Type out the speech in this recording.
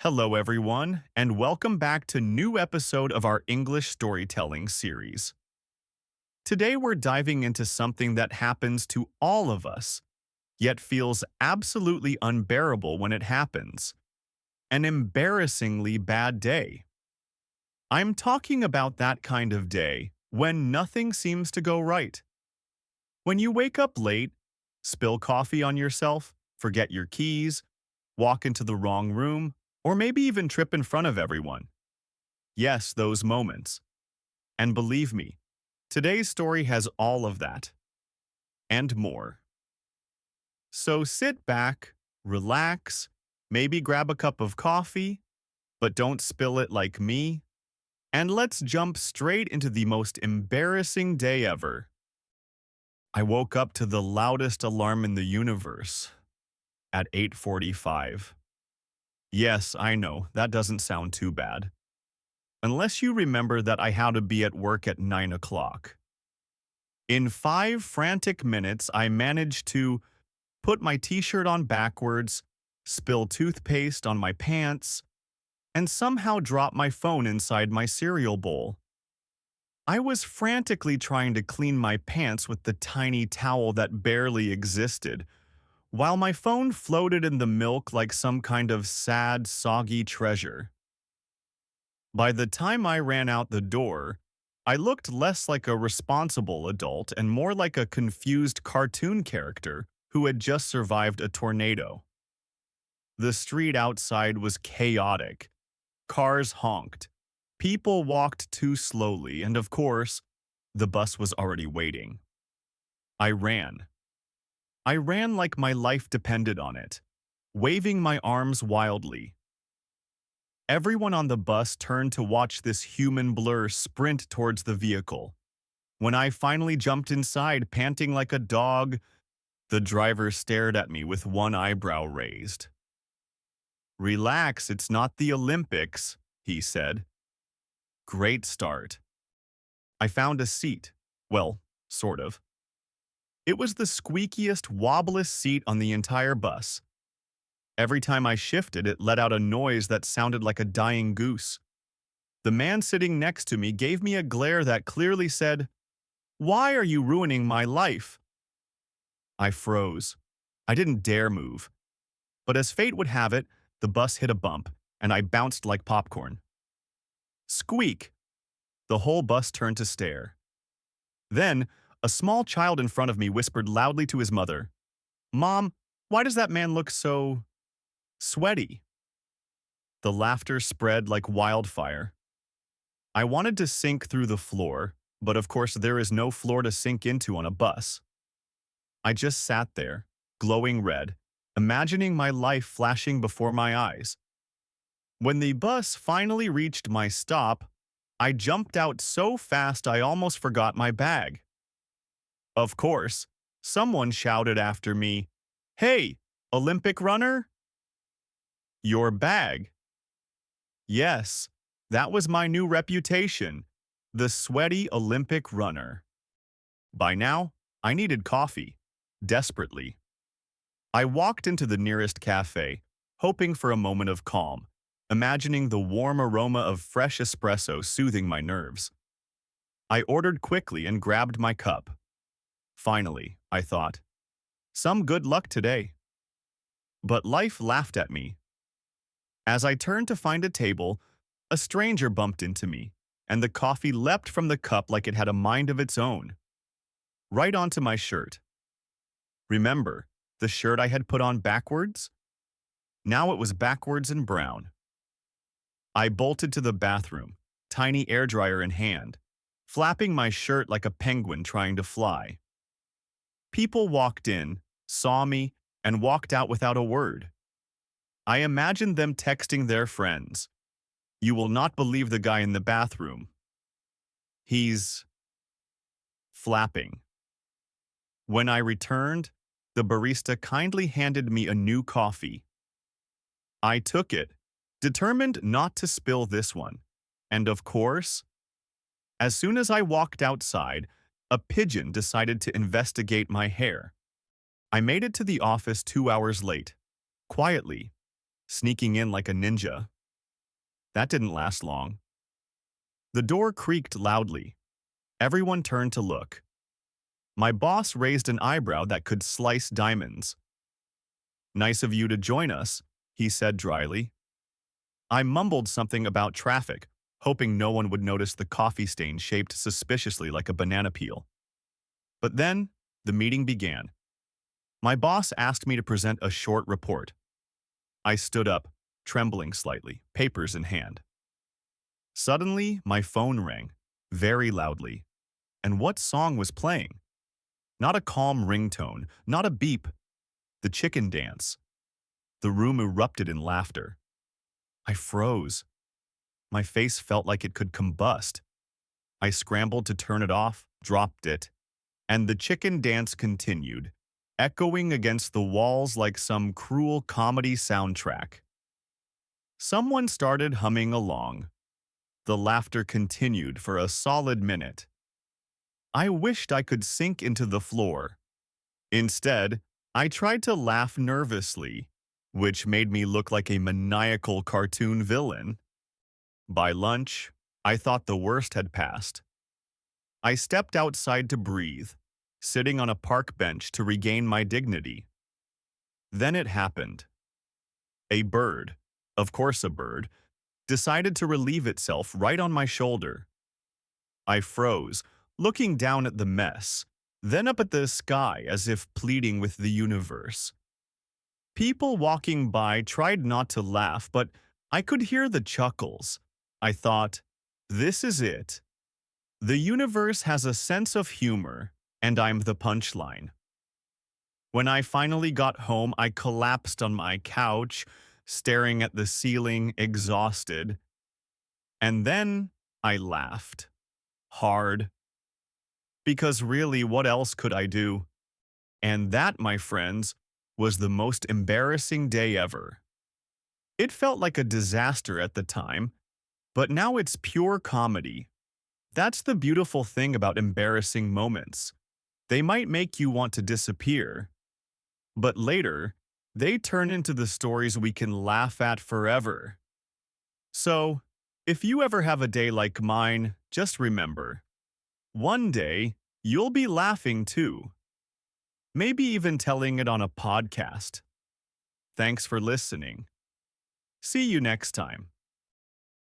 Hello, everyone, and welcome back to new episode of our English storytelling series. Today, we're diving into something that happens to all of us, yet feels absolutely unbearable when it happens. An embarrassingly bad day. I'm talking about that kind of day when nothing seems to go right. When you wake up late, spill coffee on yourself, forget your keys, walk into the wrong room, or maybe even trip in front of everyone. Yes, those moments. And believe me, today's story has all of that and more. So sit back, relax, maybe grab a cup of coffee, but don't spill it like me, and let's jump straight into the most embarrassing day ever. I woke up to the loudest alarm in the universe at 8:45. Yes, I know, that doesn't sound too bad. Unless you remember that I had to be at work at 9 o'clock. In 5 frantic minutes, I managed to put my t-shirt on backwards, spill toothpaste on my pants, and somehow drop my phone inside my cereal bowl. I was frantically trying to clean my pants with the tiny towel that barely existed, while my phone floated in the milk like some kind of sad, soggy treasure. By the time I ran out the door, I looked less like a responsible adult and more like a confused cartoon character who had just survived a tornado. The street outside was chaotic. Cars honked. People walked too slowly, and of course, the bus was already waiting. I ran. I ran like my life depended on it, waving my arms wildly. Everyone on the bus turned to watch this human blur sprint towards the vehicle. When I finally jumped inside, panting like a dog, the driver stared at me with one eyebrow raised. "Relax, it's not the Olympics," he said. Great start. I found a seat. Well, sort of. It was the squeakiest, wobblest seat on the entire bus. Every time I shifted, it let out a noise that sounded like a dying goose. The man sitting next to me gave me a glare that clearly said, "Why are you ruining my life?" I froze. I didn't dare move. But as fate would have it, the bus hit a bump, and I bounced like popcorn. Squeak! The whole bus turned to stare. Then, a small child in front of me whispered loudly to his mother, "Mom, why does that man look so sweaty?" The laughter spread like wildfire. I wanted to sink through the floor, but of course there is no floor to sink into on a bus. I just sat there, glowing red, imagining my life flashing before my eyes. When the bus finally reached my stop, I jumped out so fast I almost forgot my bag. Of course, someone shouted after me, "Hey, Olympic runner? Your bag." Yes, that was my new reputation, the sweaty Olympic runner. By now, I needed coffee, desperately. I walked into the nearest cafe, hoping for a moment of calm, imagining the warm aroma of fresh espresso soothing my nerves. I ordered quickly and grabbed my cup. Finally, I thought, some good luck today. But life laughed at me. As I turned to find a table, a stranger bumped into me, and the coffee leapt from the cup like it had a mind of its own. Right onto my shirt. Remember, the shirt I had put on backwards? Now it was backwards and brown. I bolted to the bathroom, tiny airdryer in hand, flapping my shirt like a penguin trying to fly. People walked in, saw me, and walked out without a word. I imagined them texting their friends. "You will not believe the guy in the bathroom. He's flapping." When I returned, the barista kindly handed me a new coffee. I took it, determined not to spill this one. And of course, as soon as I walked outside, a pigeon decided to investigate my hair. I made it to the office 2 hours late, quietly, sneaking in like a ninja. That didn't last long. The door creaked loudly. Everyone turned to look. My boss raised an eyebrow that could slice diamonds. "Nice of you to join us," he said dryly. I mumbled something about traffic, hoping no one would notice the coffee stain shaped suspiciously like a banana peel. But then, the meeting began. My boss asked me to present a short report. I stood up, trembling slightly, papers in hand. Suddenly, my phone rang, very loudly. And what song was playing? Not a calm ringtone, not a beep. The chicken dance. The room erupted in laughter. I froze. My face felt like it could combust. I scrambled to turn it off, dropped it, and the chicken dance continued, echoing against the walls like some cruel comedy soundtrack. Someone started humming along. The laughter continued for a solid minute. I wished I could sink into the floor. Instead, I tried to laugh nervously, which made me look like a maniacal cartoon villain. By lunch, I thought the worst had passed. I stepped outside to breathe, sitting on a park bench to regain my dignity. Then it happened. A bird, of course a bird, decided to relieve itself right on my shoulder. I froze, looking down at the mess, then up at the sky as if pleading with the universe. People walking by tried not to laugh, but I could hear the chuckles. I thought, this is it. The universe has a sense of humor, and I'm the punchline. When I finally got home, I collapsed on my couch, staring at the ceiling, exhausted. And then I laughed. Hard. Because really, what else could I do? And that, my friends, was the most embarrassing day ever. It felt like a disaster at the time, but now it's pure comedy. That's the beautiful thing about embarrassing moments. They might make you want to disappear, but later, they turn into the stories we can laugh at forever. So, if you ever have a day like mine, just remember, one day, you'll be laughing too. Maybe even telling it on a podcast. Thanks for listening. See you next time.